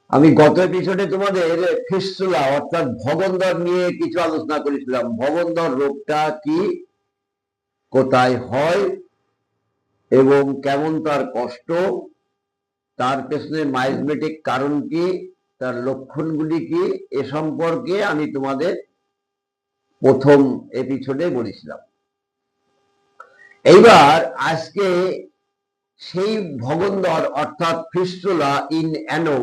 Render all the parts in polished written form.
আমি গত এপিসোডে তোমাদের ফিস্টুলা অর্থাৎ ভগন্দর নিয়ে কিছু আলোচনা করেছিলাম। ভগন্দর রোগটা কি, কোথায় হয় এবং কেমন তার কষ্ট, তার পেছনে মাইজমেটিক কারণ কি, তার লক্ষণগুলি কি, এ সম্পর্কে আমি তোমাদের প্রথম এপিসোডে বলেছিলাম। এইবার আজকে সেই ভগন্দর অর্থাৎ ফিস্টুলা ইন অ্যানো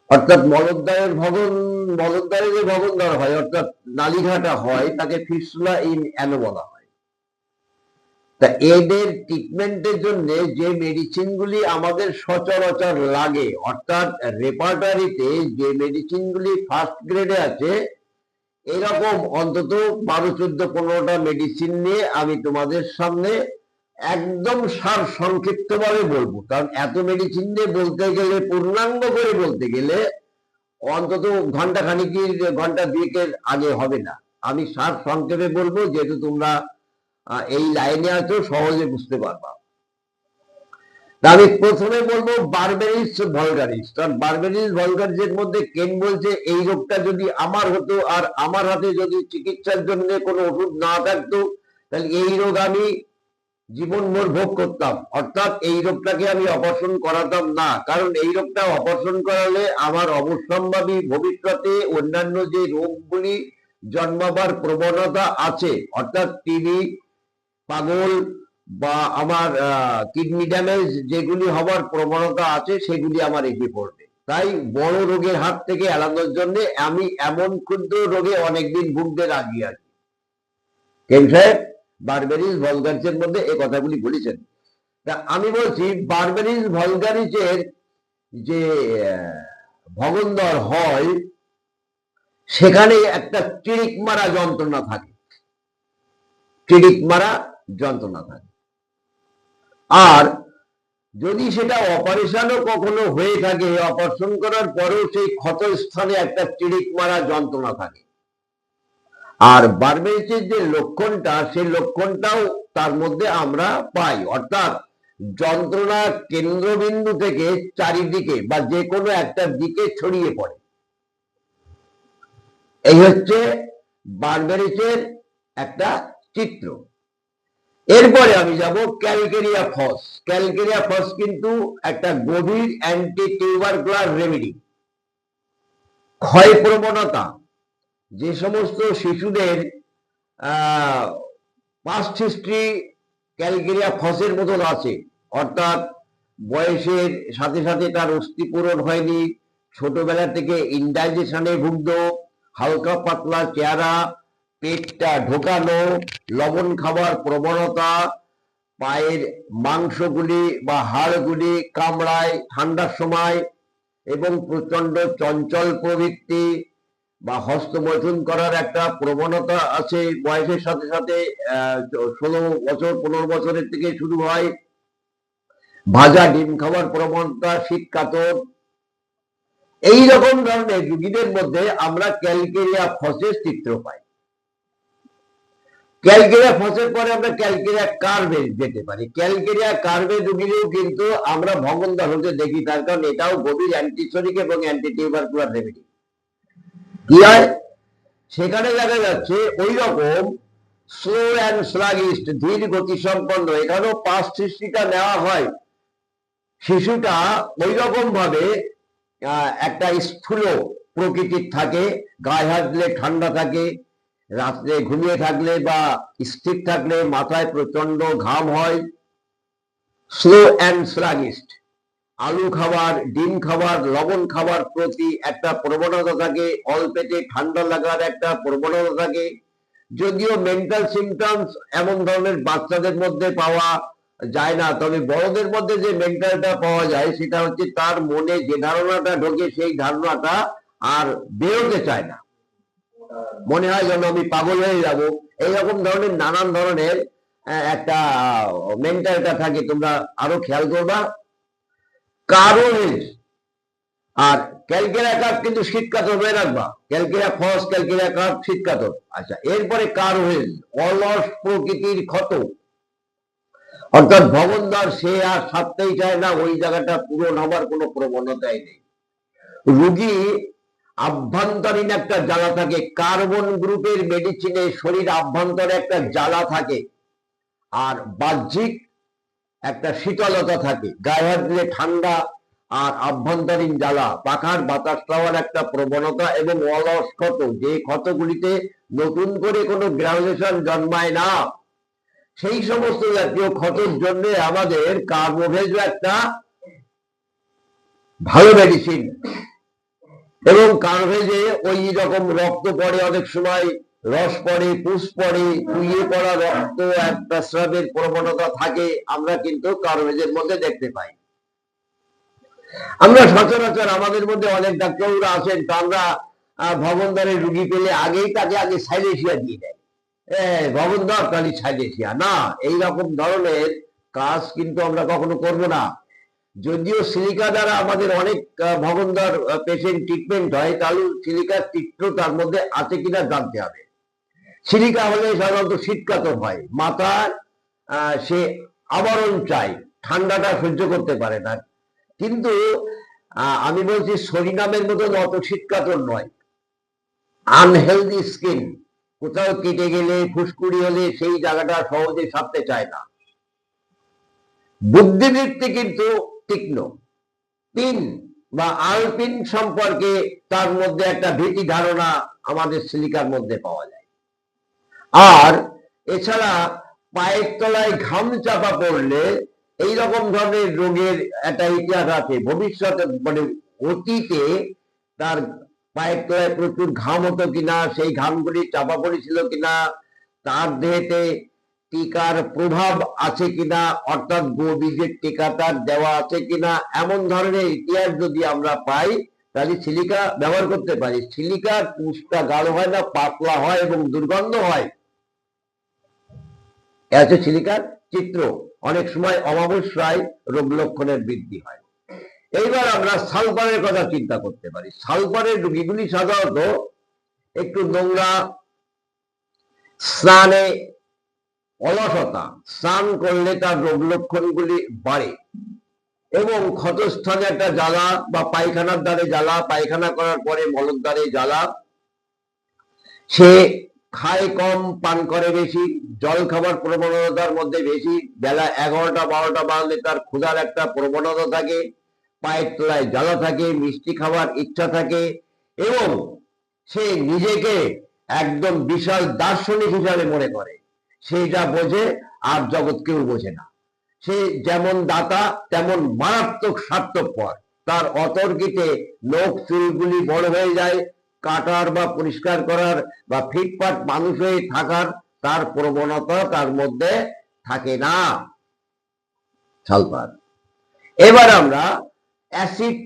অর্থাৎ মলদ্বারে যে ভগন্দর হয় অর্থাৎ নালীঘাটা হয় তাকে ফিস্টুলা ইন অ্যানো বলা হয়। তা এদের ট্রিটমেন্টের জন্য যে মেডিসিনগুলি আমাদের সচরাচর লাগে অর্থাৎ রেপার্টারিতে যে মেডিসিনগুলি ফার্স্ট গ্রেডে আছে এরকম অন্তত 12, 14, 15টা মেডিসিন নিয়ে আমি তোমাদের সামনে একদম সার সংক্ষিপ্ত ভাবে বলবো, কারণ এত মেডিসিন নিয়ে বলতে গেলে, পূর্ণাঙ্গ করে বলতে গেলে অন্তত ঘন্টা খানিকের, ঘন্টা দুয়েকের আগে হবে না। আমি সার সংক্ষেপে বলবো, যেহেতু তোমরা এই লাইনে আছো, সহজে বুঝতে পারবা। আমি প্রথমে বলবো বারবেরিস ভলগারিস। কারণ বারবেরিস ভলগারিসের মধ্যে কেন বলছে এই রোগটা যদি আমার হতো আর আমার হাতে যদি চিকিৎসার জন্য কোনো ওষুধ না থাকতো তাহলে এই রোগ আমি জীবনভর ভোগ করতাম, অর্থাৎ এই রোগটাকে আমি অপারেশন করাতাম না। কারণ এই রোগটা অপারেশন করালে আমার অবশ্যম্ভাবী ভবিষ্যতে অন্যান্য যে রোগগুলি জন্মাবার প্রবণতা আছে অর্থাৎ টিবি, পাগল বা আমার কিডনি ড্যামেজ যেগুলি হবার প্রবণতা আছে সেগুলি আমার এসে পড়বে। তাই বড় রোগের হাত থেকে এড়ানোর জন্য আমি এমন ক্ষুদ্র রোগে অনেকদিন ভুগতে রাজি আছি। কেন সাহেব বারবেরিস ভলগারিসের মধ্যে এই কথাগুলি বলেছেন। তা আমি বলছি বারবেরিস ভলগারিসের যে ভগন্দর হয় সেখানে একটা চিড়িক মারা যন্ত্রণা থাকে, চিড়িক মারা যন্ত্রণা থাকে। আর যদি সেটা অপারেশনও কখনো হয়ে থাকে, অপারেশন করার পরেও সেই ক্ষত স্থানে একটা চিড়িক মারা যন্ত্রণা থাকে। আর বারবেরিসের যে লক্ষণটা, সেই লক্ষণটাও তার মধ্যে আমরা পাই, অর্থাৎ যন্ত্রণা কেন্দ্রবিন্দু থেকে চারিদিকে বা যে কোনো একটা দিকে ছড়িয়ে পড়ে। এই হচ্ছে বারবেরিসের একটা চিত্র। এরপরে আমি যাব ক্যালকেরিয়া ফস। ক্যালকেরিয়া ফস কিন্তু একটা গভীর অ্যান্টি টিউবারকুলার রেমেডি। ক্ষয় প্রবণতা, যে সমস্ত শিশুদের পাস্ট হিস্ট্রি ক্যালকেরিয়া ফসের মতন আছে, অর্থাৎ বয়সের সাথে সাথে তার অস্থি পূরণ হয়নি, ছোটবেলা থেকে ইনডাইজেশনে ভুগত, হালকা পাতলা চেহারা, পেটটা ঢোকানো, লবণ খাবার প্রবণতা, পায়ের মাংসগুলি বা হাড়গুলি কামড়ায় ঠান্ডার সময় এবং প্রচন্ড চঞ্চল প্রবৃত্তি বা হস্তমৈথুন করার একটা প্রবণতা আছে বয়সের সাথে সাথে। 16 বছর 15 বছরের থেকে শুরু হয়। ভাজা ডিম খাওয়ার প্রবণতা, শীত কাতর, এইরকম ধরনের রোগীদের মধ্যে আমরা ক্যালকেরিয়া ফসের চিত্র পাই। ক্যালকেরিয়া ফসের পরে আমরা ক্যালকেরিয়া কার্ভে যেতে পারি। ক্যালকেরিয়া কার্ভে রোগীদেরও কিন্তু আমরা ভগন্দর হতে দেখি, তার কারণ এটাও গভীর অ্যান্টিসোরিক এবং অ্যান্টি টিউবারকুলার রেমেডি। কি হয় সেখানে দেখা যাচ্ছে ওই রকম স্লো অ্যান্ড স্লাগিস্ট, ধীর গতি সম্পন্ন, এখানেও পাস্ট হিস্ট্রিটা নেওয়া হয়। শিশুটা ওই রকম ভাবে একটা স্থূল প্রকৃতির থাকে, গায়ে হাত দিলে ঠান্ডা থাকে, রাত্রে ঘুমিয়ে থাকলে বা স্থির থাকলে মাথায় প্রচন্ড ঘাম হয়। স্লো অ্যান্ড স্লাগিস্ট, আলু খাবার, ডিম খাবার, লবণ খাবার প্রতি একটা প্রবণতা থাকে, অল্পেতে ঠান্ডা লাগার একটা প্রবণতা থাকে। যদিও মেন্টাল সিমটমস এমন ধরনের বাচ্চাদের মধ্যে পাওয়া যায় না, তবে বড়দের মধ্যে যে মেন্টালটা পাওয়া যায় সেটা হচ্ছে তার মনে যে ধারণাটা ঢোকে সেই ধারণাটা আর বেরোতে চায় না, মনে হয় যেন আমি পাগল হয়ে যাব, এইরকম ধরনের নানান ধরনের একটা মেন্টালটা থাকে। তোমরা আরো খেয়াল করবা। কারণ আর ক্যালকেরিয়া কার্ভ কিন্তু শীতকাতর হয়ে রাখবা, ক্যালকেরিয়া ফস, ক্যালকেরিয়া কার্ভ শীতকাতর। আচ্ছা, এরপরে কারোহেল, অলস প্রকৃতির ক্ষত, অর্থাৎ ভগন্দর সে আর সারতেই চায় না, ওই জায়গাটা পূরণ হবার কোনো প্রবণতাই নেই। রোগী আভ্যন্তরীণ একটা জ্বালা থাকে, কার্বন গ্রুপের মেডিসিনে শরীর আভ্যন্তরে একটা জ্বালা থাকে, আর বাহ্যিক একটা শীতলতা থাকে, গায়ে হাত দিলে ঠান্ডা, আর আভ্যন্তরীণ জ্বালা, পাখার বাতাস পাওয়ার একটা প্রবণতা, এবং অলস ক্ষত, যে ক্ষতগুলিতে নতুন করে কোনো গ্রানুলেশন জন্মায় না, সেই সমস্ত জাতীয় ক্ষতের জন্য আমাদের কার্বোভেজ একটা ভালো মেডিসিন। এবং কার্ভেজে ওই রকম রক্ত পড়ে, অনেক সময় রস পড়ে, পুষ পড়ে, কুইয়ে পড়া রক্ত, একটা স্রাবের প্রবণতা থাকে, আমরা কিন্তু কার্ভেজের মধ্যে দেখতে পাই। আমরা সচরাচর আমাদের মধ্যে অনেক ডাক্তাররা আছেন, আমরা ভবনদারের রুগী পেলে আগেই তাকে আগে সাইলেশিয়া দিয়ে দেয়, ভবনদার তাহলে সাইলেশিয়া না, এইরকম ধরনের কাজ কিন্তু আমরা কখনো করব না। যদিও সিলিকা দ্বারা আমাদের অনেক ভবনদার পেশেন্ট ট্রিটমেন্ট হয়, তাহলে সিলিকার চিত্র তার মধ্যে আছে কিনা জানতে হবে। সিলিকা হলে সাধারণত শীতকাতর হয়, মাথার সে আবরণ চাই, ঠান্ডাটা সহ্য করতে পারে না। কিন্তু আমি বলছি সরিনামের মতন অত শীতকাতর নয়। আনহেলদি স্কিন, কোথাও কেটে গেলে, ফুসকুড়ি হলে সেই জায়গাটা সহজে সারতে চায় না। বুদ্ধিবৃত্তি কিন্তু তীক্ষ্ণ। পিন বা আলপিন সম্পর্কে তার মধ্যে একটা ভীতি ধারণা আমাদের সিলিকার মধ্যে পাওয়া যায়। আর এছাড়া পায়ের তলায় ঘাম চাপা পড়লে এইরকম ধরনের রোগের একটা ইতিহাস আছে। ভবিষ্যতে মানে অতীতে তার পায়ের তলায় প্রচুর ঘাম হতো কিনা, সেই ঘামগুলি চাপা পড়েছিল কিনা, তার দেহেতে টিকার প্রভাব আছে কিনা, অর্থাৎ বীজের টিকা তার দেওয়া আছে কিনা, এমন ধরনের ইতিহাস যদি আমরা পাই তাহলে সিলিকা ব্যবহার করতে পারি। সিলিকার পুষ্টা গাঢ় হয় না, পাতলা হয় এবং দুর্গন্ধ হয়। আছে সিলিকার চিত্র। অনেক সময় অমাবস্যায় রোগ লক্ষণের বৃদ্ধি হয়। এইবার আমরা সালফারের কথা চিন্তা করতে পারি। সালফারের রোগীগুলি সাধারণত একটু নোংরা, স্নানে অলসতা, স্নান করলে তার রোগ লক্ষণগুলি বাড়ে, এবং ক্ষতস্থানে একটা জ্বালা বা পায়খানার দ্বারে জ্বালা, পায়খানা করার পরে মলের দ্বারে জ্বালা, সে খায় কম, পান করে বেশি, জল খাবার প্রবণতার মধ্যে বেশি, বেলা 11টা 12টা বাজলে তার ক্ষুধার একটা প্রবণতা থাকে, পায়ের তলায় জ্বালা থাকে, মিষ্টি খাবার ইচ্ছা থাকে, এবং সে নিজেকে একদম বিশাল দার্শনিক হিসাবে মনে করে। সে যা বোঝে আর জগৎ কেউ বোঝে না। সে যেমন দাতা তেমন মারাত্মক স্বার্থপর। তার অতর্কিতে নখ চুলগুলি বড় হয়ে যায়, কাটার বা পরিষ্কার করার বা ফিটফাট মানুষ হয়ে থাকার তার প্রবণতা তার মধ্যে থাকে না। সালফার। এবার আমরা অ্যাসিড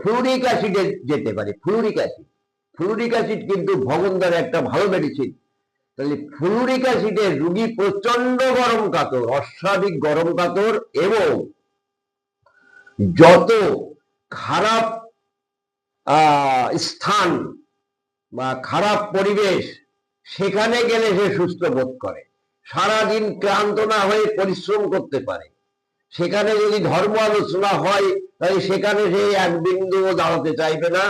ফ্লুরিক অ্যাসিডে যেতে পারি। ফ্লুরিক অ্যাসিড কিন্তু ভবনদার একটা ভালো মেডিসিন। তাহলে ফ্লুরিক অ্যাসিডের রোগী প্রচন্ড গরম কাতর, অস্বাভাবিক গরম কাতর, এবং যত খারাপ স্থান বা খারাপ পরিবেশ সেখানে গেলে সে সুস্থ বোধ করে, সারাদিন ক্লান্ত না হয়ে পরিশ্রম করতে পারে। সেখানে যদি ধর্ম আলোচনা হয় তাহলে সেখানে সে এক বিন্দুও দাঁড়াতে চাইবে না।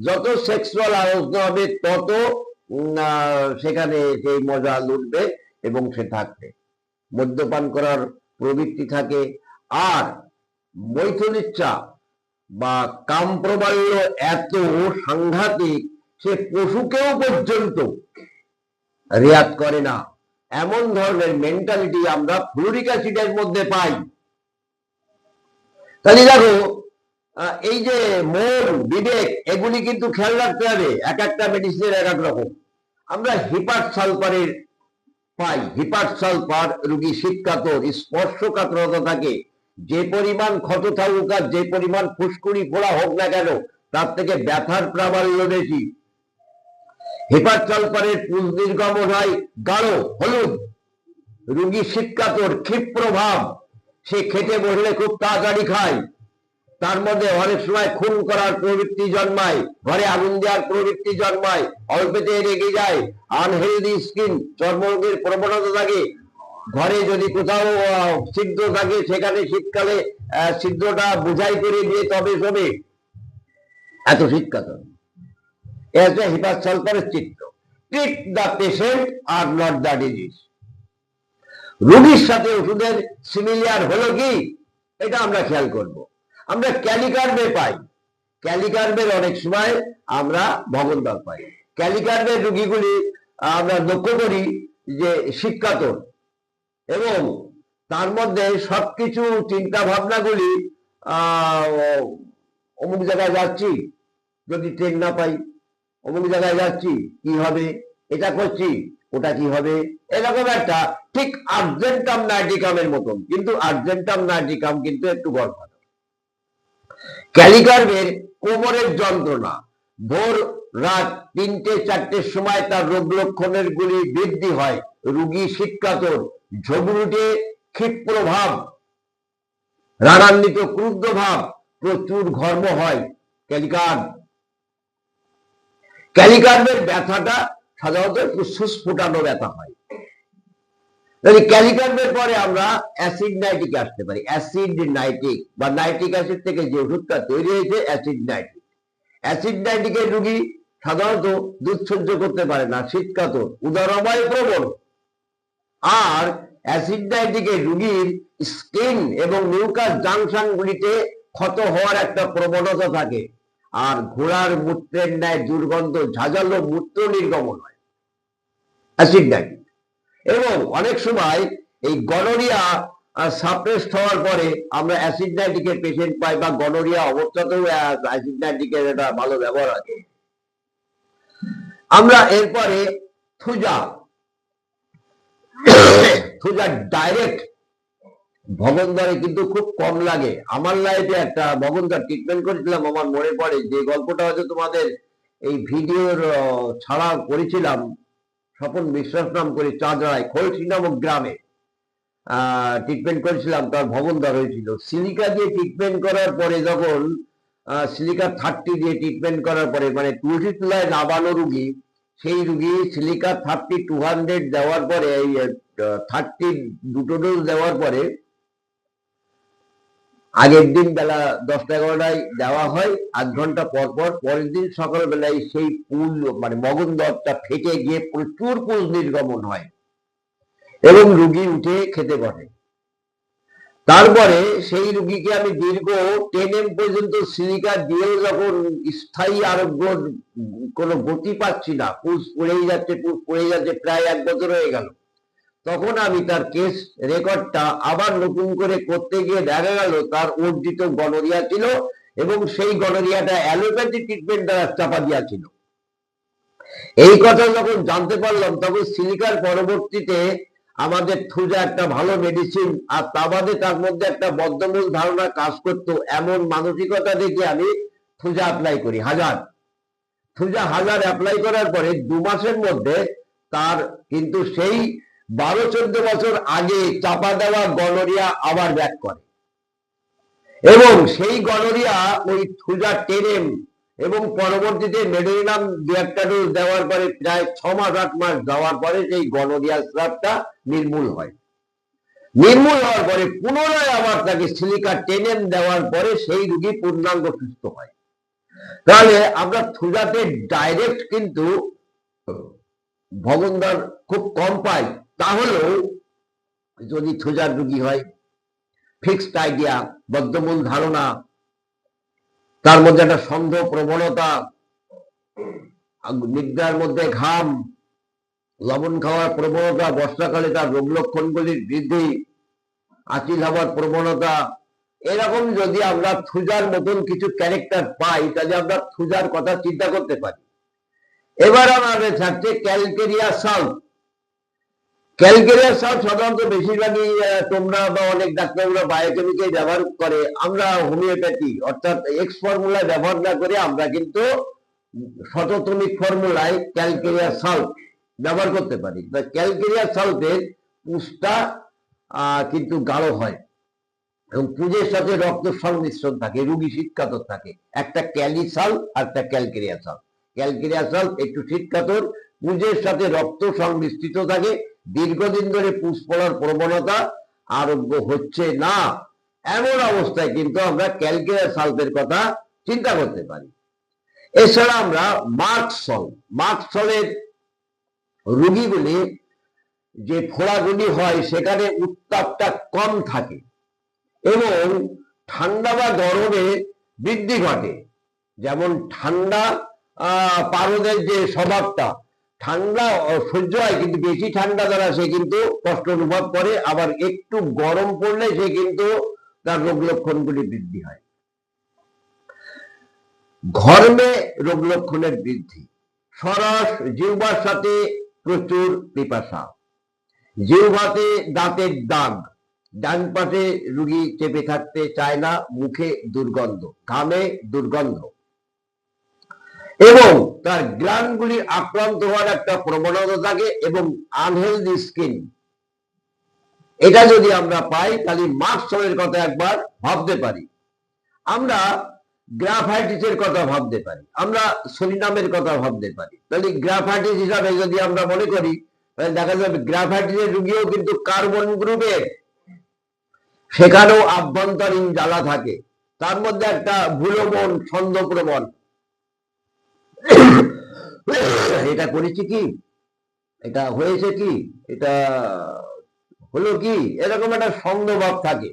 যত সেক্সুয়াল আলোচনা হবে তত সেখানে সেই মজা লুটবে এবং সে থাকবে। মদ্যপান করার প্রবৃত্তি থাকে। আর মৈথুনিচ্ছা বা কামপ্রবাল্য এত সাংঘাতিক, সে পশুকেও পর্যন্ত রেয়াত করে না। এমন ধরনের মেন্টালিটি আমরা ফ্লুরিক অ্যাসিডের মধ্যে পাই। তাহলে দেখো, এই যে মন, বিবেক, এগুলি কিন্তু খেয়াল রাখতে হবে। এক একটা মেডিসিনের এক এক রকম। আমরা হিপার সালফারের পাই। হিপার সালফার রোগী শীতকাতর, স্পর্শকাতরতা থাকে। যে পরিমাণ ক্ষত থাকুক আর যে পরিমাণ ফুসকুড়ি ফোড়া হোক না কেন, তার থেকে ব্যথার প্রাবল্য বেশি। হিপার সালফারের পুষ নির্গমন হয় গাঢ় হলুদ। রোগী শীতকাতর, ক্ষিপ্র ভাব, সে খেতে বসলে খুব তাড়াতাড়ি খায়। তার মধ্যে অনেক সময় খুন করার প্রবৃত্তি জন্মায়, ঘরে আগুন দেওয়ার প্রবৃত্তি জন্মায়, অল্পতে রেগে যায়, আনহেলদি স্কিন, চর্মরোগের প্রবণতা থাকে। ঘরে যদি কোথাও ছিদ্র থাকে সেখানে শীতকালে ছিদ্রটা বুঝাই করে দিয়ে তবে শোবে। এত শীতকাতর। এ হচ্ছে হিপার সালফারের চিত্র। Treat the patient are not the disease. রোগীর সাথে ওষুধের সিমিলিয়ার হলো কি, এটা আমরা খেয়াল করব। আমরা ক্যালিকার্বে পাই, ক্যালিকার্বের অনেক সময় আমরা ভগন্দর পাই। ক্যালিকার্বের রোগীগুলি আমরা লক্ষ্য করি যে শীতকাতর, এবং তার মধ্যে সবকিছু চিন্তা ভাবনাগুলি অমুক জায়গায় যাচ্ছি, যদি ট্রেন না পাই, অমুক জায়গায় যাচ্ছি কি হবে, এটা করছি ওটা কি হবে, এরকম একটা, ঠিক আর্জেন্টাম নাইটিকামের মতন, কিন্তু আর্জেন্টাম নাইটিকাম কিন্তু একটু গড়ফানো। ক্যালিকার্বের কোমরের যন্ত্রণা, ভোর রাত ৩টে-৪টের সময় তার রোগ লক্ষণের গুলি বৃদ্ধি হয়, রোগী শীতকাতর, ঝগড়ুটে ক্ষিপ্র ভাব, রাগান্বিত ক্রুদ্ধ ভাব, প্রচুর ঘর্ম হয়। ক্যালিকার্ব, ক্যালিকার্বের ব্যথাটা সাধারণত ফুসফুস ফুটানো ব্যথা হয়। ক্যালিকার্বের পরে আমরা অ্যাসিড নাইটিক আসতে পারি। অ্যাসিড নাইটিক বা নাইট্রিক অ্যাসিড থেকে যে ওষুধটা তৈরি হয়েছে অ্যাসিড নাইটিক। অ্যাসিড নাইটিকের রোগী সাধারণত দুধ সহ্য করতে পারে না, শীতকাতর, উদরময় প্রবণ। আর অ্যাসিড নাইটিকের রোগীর স্কিন এবং মিউকাস জাংশন গুলিতে ক্ষত হওয়ার একটা প্রবণতা থাকে, আর ঘোড়ার মূত্রের ন্যায় দুর্গন্ধ ঝাঁঝালো মূত্র নির্গমন হয় অ্যাসিড নাইটিক। এবং অনেক সময় এই গনোরিয়া সাপ্রেসড হওয়ার পরে আমরা অ্যাসিড নাইটিকের পেশেন্ট পাই, বা গনোরিয়া অবস্থাতেও অ্যাসিড নাইটিকের একটা ভালো ব্যবহার আছে। আমরা এরপরে থুজা, থুজা ডাইরেক্ট ভগন্দরে কিন্তু খুব কম লাগে। আমার লাইফে একটা ভগন্দর ট্রিটমেন্ট করেছিলাম, আমার মনে পড়ে যে গল্পটা হয়তো তোমাদের এই ভিডিওর ছাড়া করেছিলাম, স্বপন বিশ্বাস নাম করে চাঁদরায় খোলসি নামক গ্রামে ট্রিটমেন্ট করেছিলাম, তার ভগন্দর হয়েছিল। সিলিকা দিয়ে ট্রিটমেন্ট করার পরে, যখন সিলিকা 30 দিয়ে ট্রিটমেন্ট করার পরে, মানে তুলসী তলায় নাবানো রুগী, সেই রুগী সিলিকা 30-200 দেওয়ার পরে, এই 30 দুটো ডোজ দেওয়ার পরে আগের দিন বেলা 10টা-11টায় দেওয়া হয়, 8 ঘন্টা পর পর, পরের দিন সকালবেলায় সেই পুল মানে মগনদরটা ফেটে গিয়ে প্রচুর পুজ নির্গমন হয় এবং রুগী উঠে খেতে বসে। তারপরে সেই রুগীকে আমি দীর্ঘ 10 M পর্যন্ত সিলিকা দিয়ে যখন স্থায়ী আরোগ্য কোনো গতি পাচ্ছি না, পুজ পড়েই যাচ্ছে, পুজ পড়েই যাচ্ছে, প্রায় 1 বছর হয়ে গেল, তখন আমি তার কেস রেকর্ডটা আবার নতুন করে করতে গিয়ে দেখা গেল তার অর্জিত গনোরিয়া ছিল, এবং সেই গনোরিয়াটা অ্যালোপ্যাথি ট্রিটমেন্ট দ্বারা চাপা দিয়া ছিল। এই কথা যখন জানতে পারলাম, তখন সিলিকার পরবর্তীতে আমাদের থুজা একটা ভালো মেডিসিন, আর তা বাদে তার মধ্যে একটা বদ্ধমূল ধারণা কাজ করতো, এমন মানসিকতা দেখে আমি থুজা অ্যাপ্লাই করি। থুজা 1000 অ্যাপ্লাই করার পরে 2 মাসের মধ্যে তার কিন্তু সেই 12-14 বছর আগে চাপা দেওয়া গনোরিয়া আবার ব্যাক করে, এবং সেই গনোরিয়া ওই থুজা 10 M এবং পরবর্তীতে মেডোরিনাম 2-1টা ডোজ দেওয়ার পরে প্রায় 6 মাস 8 মাস যাওয়ার পরে সেই গনোরিয়া স্রাবটা নির্মূল হয়। নির্মূল হওয়ার পরে পুনরায় আবার তাকে সিলিকা 10 M দেওয়ার পরে সেই রোগী পূর্ণাঙ্গ সুস্থ হয়। তাহলে আমরা থুজাতে ডাইরেক্ট কিন্তু ভগন্দর খুব কম পাই। তাহলেও যদি থুজার রোগী হয়, ফিক্সড আইডিয়া, বদ্ধমূল ধারণা, তার মধ্যে একটা সন্দেহ প্রবণতা, নিদ্রার মধ্যে ঘাম, লবণ খাওয়ার প্রবণতা, বর্ষাকালে তার রোগ লক্ষণগুলির বৃদ্ধি, আঁচিল হওয়ার প্রবণতা, এরকম যদি আমরা থুজার মতন কিছু ক্যারেক্টার পাই, তাহলে আমরা থুজার কথা চিন্তা করতে পারি। এবার আমাদের থাকছে ক্যালকেরিয়া সাল্ট। ক্যালকেরিয়া সাল্ট সাধারণত বেশিরভাগই তোমরা বা অনেক ডাক্তাররা বায়োকেমিক্যাল ব্যবহার করে, আমরা হোমিওপ্যাথি অর্থাৎ এক্স ফর্মুলায় ব্যবহার না করে আমরা কিন্তু শততমিক ফর্মুলায় ক্যালকেরিয়া সাল্ট ব্যবহার করতে পারি। ক্যালকেরিয়া সাল্টের পুষ্টা কিন্তু গাঢ় হয়, এবং পুজের সাথে রক্ত সংমিশ্রণ থাকে, রোগী শীতকাতর থাকে। একটা ক্যালিসাল আর একটা ক্যালকেরিয়া সাল্ট। ক্যালকেরিয়া সাল্ট একটু শীতকাতর, পুজের সাথে রক্ত সংমিশ্রিত থাকে, দীর্ঘদিন ধরে পুজ পড়ার প্রবণতা, আরোগ্য হচ্ছে না, এমন অবস্থায় কিন্তু আমরা ক্যালকেরিয়া সাল্টের কথা চিন্তা করতে পারি। এছাড়া আমরা মার্কসলের রোগীগুলি যে ফোড়াগুলি হয় সেখানে উত্তাপটা কম থাকে এবং ঠান্ডা বা গরমে বৃদ্ধি ঘটে। যেমন ঠান্ডা পারদের যে স্বভাবটা, ঠান্ডা সহ্য হয় কিন্তু বেশি ঠান্ডা দ্বারা সে কিন্তু কষ্ট অনুভব করে, আবার একটু গরম পড়লে সে কিন্তু তার রোগ লক্ষণগুলি বৃদ্ধি হয়। ঘর্মে রোগ লক্ষণের বৃদ্ধি, সরস জিহ্বার সাথে প্রচুর পিপাসা, জিহ্বাতে দাঁতের দাগ, ডান পাশে রোগী চেপে থাকতে চায় না, মুখে দুর্গন্ধ, ঘামে দুর্গন্ধ এবং তার গ্ল্যান্ডগুলি আক্রান্ত হওয়ার একটা প্রবণতা থাকে এবং আনহেলদি স্কিন। এটা যদি আমরা পাই তাহলে মার্কসলের কথা একবার ভাবতে পারি, আমরা গ্রাফাইটিসের কথা ভাবতে পারি, আমরা সরিনামের কথা ভাবতে পারি। তাহলে গ্রাফাইটিস হিসাবে যদি আমরা মনে করি তাহলে দেখা যাবে গ্রাফাইটিসের রোগীও কিন্তু কার্বন গ্রুপের, সেখানেও আভ্যন্তরীণ জ্বালা থাকে, তার মধ্যে একটা ভুলবন ছন্দপ্রবণ। এটা করেছি কি, এটা হয়েছে কি, এটা হলো কি, এরকম একটা সন্দেহভাব থাকে।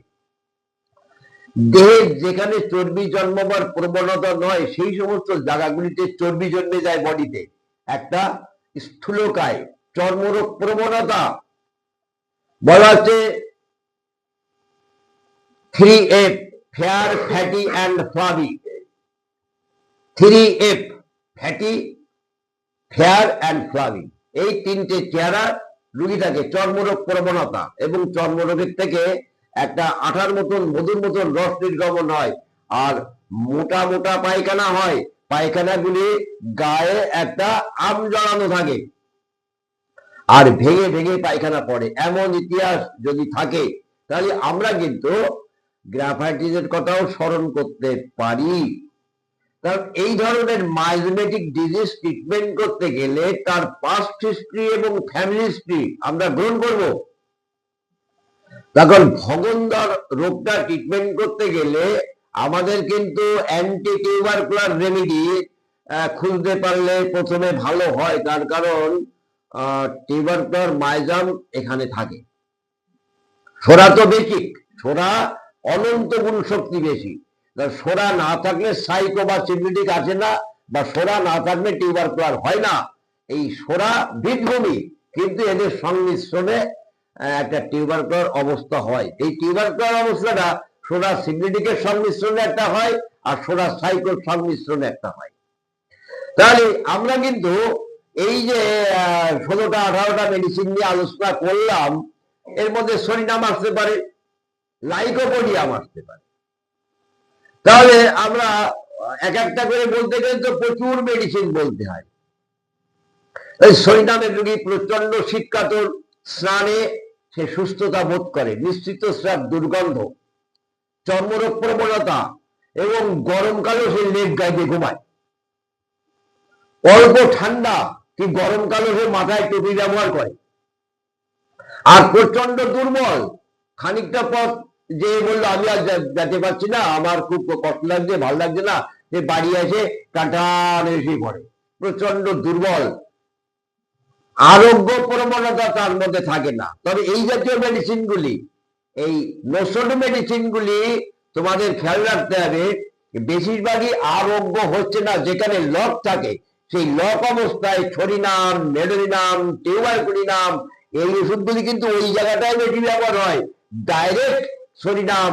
দেহে যেখানে চর্বি জন্মাবার প্রবণতা নয় সেই সমস্ত জায়গাগুলিতে চর্বি জন্মে যায় বডিতে, একটা স্থূলকায় চর্মরোগ প্রবণতা। বলা হচ্ছে 3F, fair, fatty and flabby. 3F, fatty, fair and flabby, এই তিনটে চেহারা রোগী থাকে চর্মরোগ প্রবণতা, এবং চর্মরোগের থেকে একটা আঠার মতন মধুর মতন রস নির্গমন হয়, আর মোটা মোটা পায়খানা হয়, পায়খানাগুলি গায়ে একটা আম জড়ানো থাকে আর ভেঙে ভেঙে পায়খানা পড়ে। এমন ইতিহাস যদি থাকে তাহলে আমরা কিন্তু গ্রাফাইটিসের কথাও স্মরণ করতে পারি। কারণ এই ধরনের মাইজমেটিক ডিজিজ ট্রিটমেন্ট করতে গেলে তার পাস্ট হিস্ট্রি এবং ফ্যামিলি হিস্ট্রি আমরা গ্রহণ করব। তখন ভগন্দর রোগটা ট্রিটমেন্ট করতে গেলে আমাদের কিন্তু অ্যান্টি টিউবারকুলার রেমেডি খুঁজতে পারলে প্রথমে ভালো হয়, তার কারণ টিউবারকুলার মাইজাম এখানে থাকে। সোরা তো বেসিক, সোরা অনন্ত গুণ শক্তি বেশি, সোরা না থাকলে সাইকো বা সিফিলিটিস আসে না, বা সোরা না থাকলে টিউবারকুলার হয় না। এই সোরা ভিতভূমি, কিন্তু এদের সংমিশ্রণে একটা টিউবারকুলার অবস্থা হয়। এই টিউবারকুলার অবস্থাটা সোরা সিফিলিটিসের সংমিশ্রণে একটা হয়, আর সোরা সাইকোর সংমিশ্রণে একটা হয়। তাহলে আমরা কিন্তু এই যে 16টা 18টা মেডিসিন নিয়ে আলোচনা করলাম, এর মধ্যে সরিনাম আসতে পারে, লাইকোপোডিয়াম আসতে পারে। তাহলে আমরা এক একটা করে বলতে গেলে তো প্রচুর মেডিসিন বলতে হয়। সরিনামের রোগী প্রচন্ড শীতকাতর, স্নানে সে সুস্থতা বোধ করে, মিশ্রিত স্রাব, দুর্গন্ধ, চর্মরোগ প্রবণতা, এবং গরমকালেও সে লেপ গাইতে ঘুমায়। অল্প ঠান্ডা কি গরমকালেও সে মাথায় টুপি ব্যবহার করে। আর প্রচন্ড দুর্বল, খানিকটা পথ যে বললো আমি আর যেতে পারছি না, আমার খুব কষ্ট লাগছে, ভালো লাগছে না, সে বাড়ি এসে কাঁটান এসে পড়ে, প্রচন্ড দুর্বল, আরোগ্য প্রবণতা তার মধ্যে থাকে না। তবে এই জাতীয় মেডিসিন গুলি, এই নোসড মেডিসিন গুলি তোমাদের খেয়াল রাখতে হবে, বেশিরভাগই আরোগ্য হচ্ছে না। যেখানে লক থাকে সেই লক অবস্থায় ছরিনাম, মেডোরিনাম, টিউবারকুলিনাম, এই ওষুধগুলি কিন্তু ওই জায়গাটায় বেশি ব্যবহার হয়। Direct psorinum,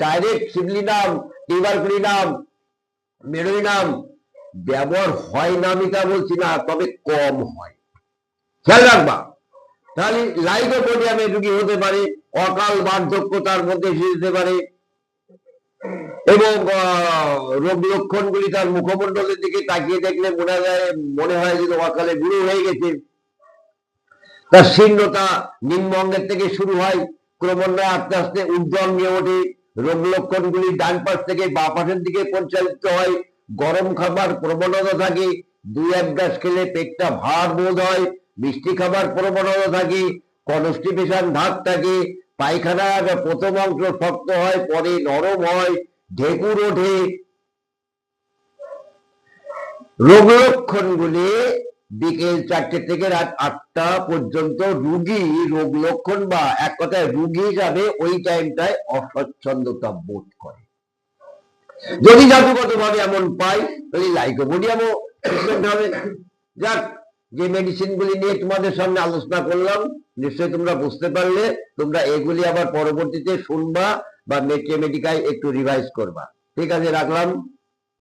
direct syphilinum, tuberculinum, medorrhinum ব্যবহার হয় না আমি তা বলছি না, তবে কম হয়, খেয়াল রাখবা। তাহলে লাইকোপোডিয়ামের রোগী হতে পারে, অকাল বার্ধক্যতার মধ্যে যেতে পারে, এবং রোগ লক্ষণগুলি তার মুখমণ্ডলের দিকে তাকিয়ে দেখলে মনে হয় যে অকালে বুড়ো হয়ে গেছে। তার শীর্ণতা নিম্ন অঙ্গের থেকে শুরু হয়, ক্রমান্বয়ে আস্তে আস্তে উজ্জ্বল নিয়ে ওঠে, রোগ লক্ষণগুলি ডান পাশ থেকে বা পাশের দিকে পরিচালিত হয়, গরম খাবার প্রবণতা থাকে, 2-1 গ্লাস খেলে পেটটা ভার বোধ হয়, মিষ্টি খাবার প্রবণতা থাকে, কনস্টিপেশন ভাব থাকে, পায়খানার প্রথম অংশ শক্ত হয়, পরে নরম হয়, ঢেকুর ওঠে, রোগ লক্ষণগুলি বিকেল 4টে থেকে রাত 8টা পর্যন্ত রোগী রোগ লক্ষণ বা এক কথায় রোগী হিসাবে ওই টাইমটায় অস্বচ্ছন্দতা বোধ করে। যদি জাতিগত ভাবে এমন পাই তাহলে লাইকোপোডিয়ামও ট্রিটমেন্ট হবে। যাক, যে মেডিসিন গুলি নিয়ে তোমাদের সামনে আলোচনা করলাম নিশ্চয়ই তোমরা বুঝতে পারলে। তোমরা এগুলি আবার পরবর্তীতে শুনবা বা মেট্রিমেটিকায় একটু রিভাইজ করবা। ঠিক আছে, রাখলাম।